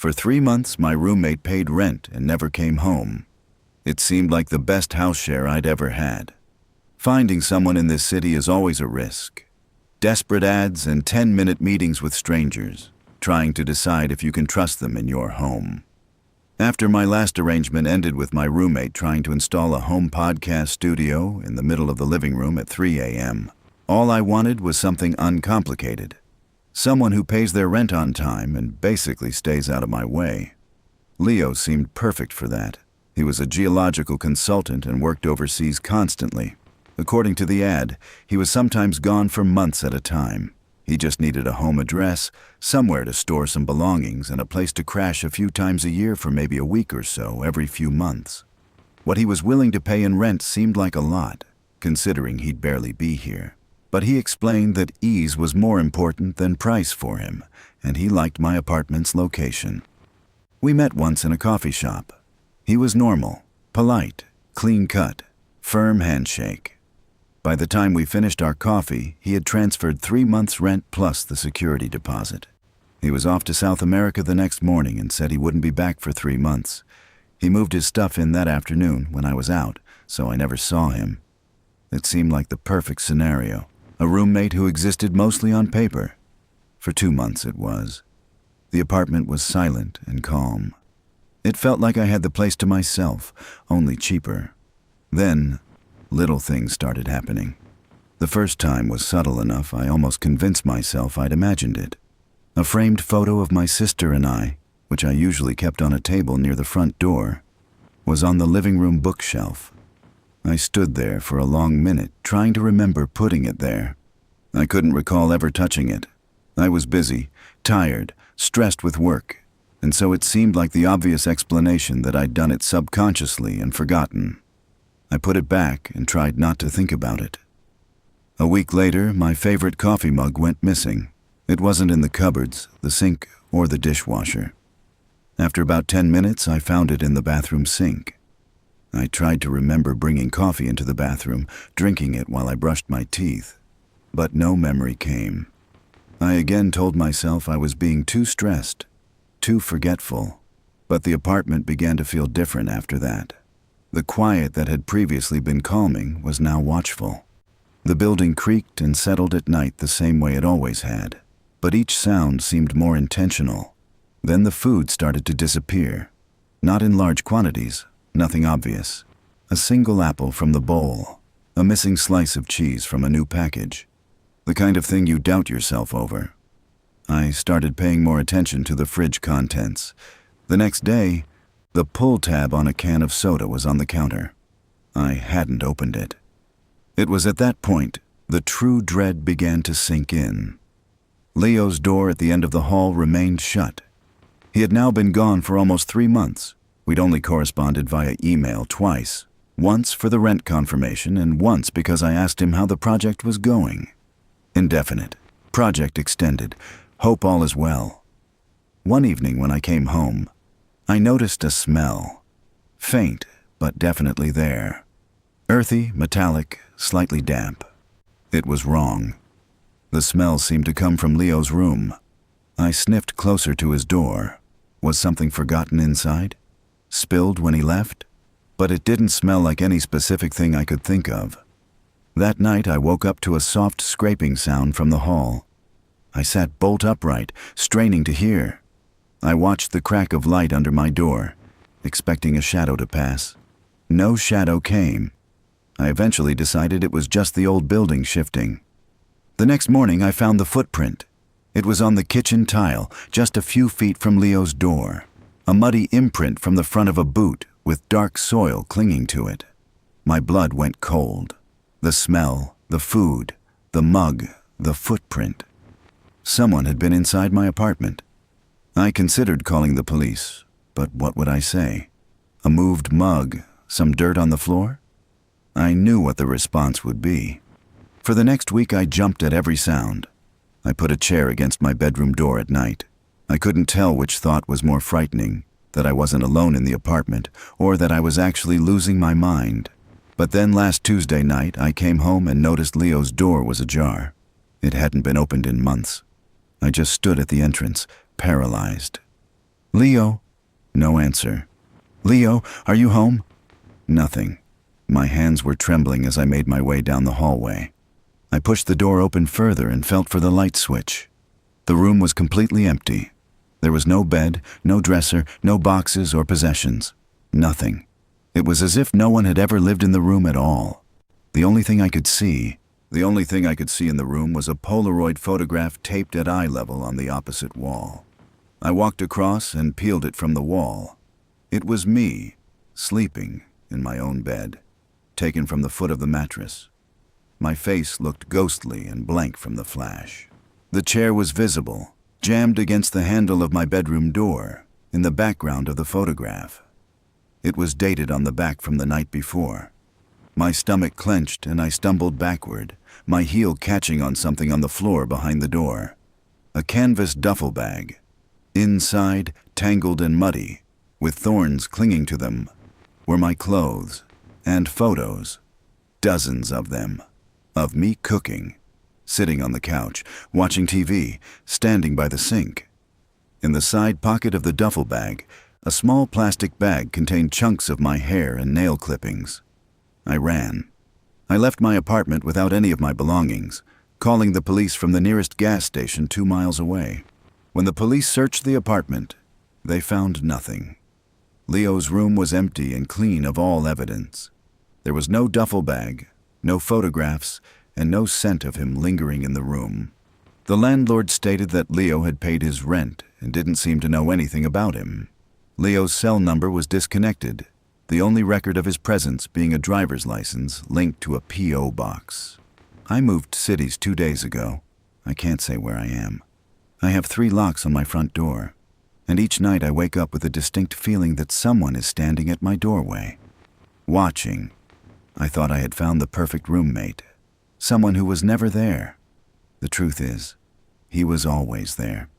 For 3 months, my roommate paid rent and never came home. It seemed like the best house share I'd ever had. Finding someone in this city is always a risk. Desperate ads and 10-minute meetings with strangers, trying to decide if you can trust them in your home. After my last arrangement ended with my roommate trying to install a home podcast studio in the middle of the living room at 3 a.m., all I wanted was something uncomplicated. Someone who pays their rent on time and basically stays out of my way. Leo seemed perfect for that. He was a geological consultant and worked overseas constantly. According to the ad, he was sometimes gone for months at a time. He just needed a home address, somewhere to store some belongings, and a place to crash a few times a year for maybe a week or so every few months. What he was willing to pay in rent seemed like a lot, considering he'd barely be here. But he explained that ease was more important than price for him, and he liked my apartment's location. We met once in a coffee shop. He was normal, polite, clean-cut, firm handshake. By the time we finished our coffee, he had transferred 3 months' rent plus the security deposit. He was off to South America the next morning and said he wouldn't be back for 3 months. He moved his stuff in that afternoon when I was out, so I never saw him. It seemed like the perfect scenario, a roommate who existed mostly on paper. For 2 months it was. The apartment was silent and calm. It felt like I had the place to myself, only cheaper. Then, little things started happening. The first time was subtle enough I almost convinced myself I'd imagined it. A framed photo of my sister and I, which I usually kept on a table near the front door, was on the living room bookshelf. I stood there for a long minute, trying to remember putting it there. I couldn't recall ever touching it. I was busy, tired, stressed with work, and so it seemed like the obvious explanation that I'd done it subconsciously and forgotten. I put it back and tried not to think about it. A week later, my favorite coffee mug went missing. It wasn't in the cupboards, the sink, or the dishwasher. After about 10 minutes, I found it in the bathroom sink. I tried to remember bringing coffee into the bathroom, drinking it while I brushed my teeth, but no memory came. I again told myself I was being too stressed, too forgetful, but the apartment began to feel different after that. The quiet that had previously been calming was now watchful. The building creaked and settled at night the same way it always had, but each sound seemed more intentional. Then the food started to disappear. Not in large quantities, nothing obvious. A single apple from the bowl, a missing slice of cheese from a new package. The kind of thing you doubt yourself over. I started paying more attention to the fridge contents. The next day, the pull tab on a can of soda was on the counter. I hadn't opened it. It was at that point the true dread began to sink in. Leo's door at the end of the hall remained shut. He had now been gone for almost 3 months. We'd only corresponded via email twice, once for the rent confirmation and once because I asked him how the project was going. Indefinite. Project extended. Hope all is well. One evening when I came home, I noticed a smell. Faint, but definitely there. Earthy, metallic, slightly damp. It was wrong. The smell seemed to come from Leo's room. I sniffed closer to his door. Was something forgotten inside? Spilled when he left? But it didn't smell like any specific thing I could think of. That night I woke up to a soft scraping sound from the hall. I sat bolt upright, straining to hear. I watched the crack of light under my door, expecting a shadow to pass. No shadow came. I eventually decided it was just the old building shifting. The next morning I found the footprint. It was on the kitchen tile, just a few feet from Leo's door. A muddy imprint from the front of a boot with dark soil clinging to it. My blood went cold. The smell, the food, the mug, the footprint. Someone had been inside my apartment. I considered calling the police, but what would I say? A moved mug, some dirt on the floor? I knew what the response would be. For the next week I jumped at every sound. I put a chair against my bedroom door at night. I couldn't tell which thought was more frightening, that I wasn't alone in the apartment, or that I was actually losing my mind. But then last Tuesday night I came home and noticed Leo's door was ajar. It hadn't been opened in months. I just stood at the entrance, paralyzed. Leo? No answer. Leo, are you home? Nothing. My hands were trembling as I made my way down the hallway. I pushed the door open further and felt for the light switch. The room was completely empty. There was no bed, no dresser, no boxes or possessions. Nothing. It was as if no one had ever lived in the room at all. The only thing I could see in the room was a Polaroid photograph taped at eye level on the opposite wall. I walked across and peeled it from the wall. It was me, sleeping in my own bed, taken from the foot of the mattress. My face looked ghostly and blank from the flash. The chair was visible, jammed against the handle of my bedroom door, in the background of the photograph. It was dated on the back from the night before. My stomach clenched and I stumbled backward, my heel catching on something on the floor behind the door. A canvas duffel bag. Inside, tangled and muddy, with thorns clinging to them, were my clothes and photos. Dozens of them. Of me cooking, sitting on the couch, watching TV, standing by the sink. In the side pocket of the duffel bag, a small plastic bag contained chunks of my hair and nail clippings. I ran. I left my apartment without any of my belongings, calling the police from the nearest gas station 2 miles away. When the police searched the apartment, they found nothing. Leo's room was empty and clean of all evidence. There was no duffel bag, no photographs, and no scent of him lingering in the room. The landlord stated that Leo had paid his rent and didn't seem to know anything about him. Leo's cell number was disconnected, the only record of his presence being a driver's license linked to a P.O. box. I moved cities 2 days ago. I can't say where I am. I have 3 locks on my front door, and each night I wake up with a distinct feeling that someone is standing at my doorway, watching. I thought I had found the perfect roommate, someone who was never there. The truth is, he was always there.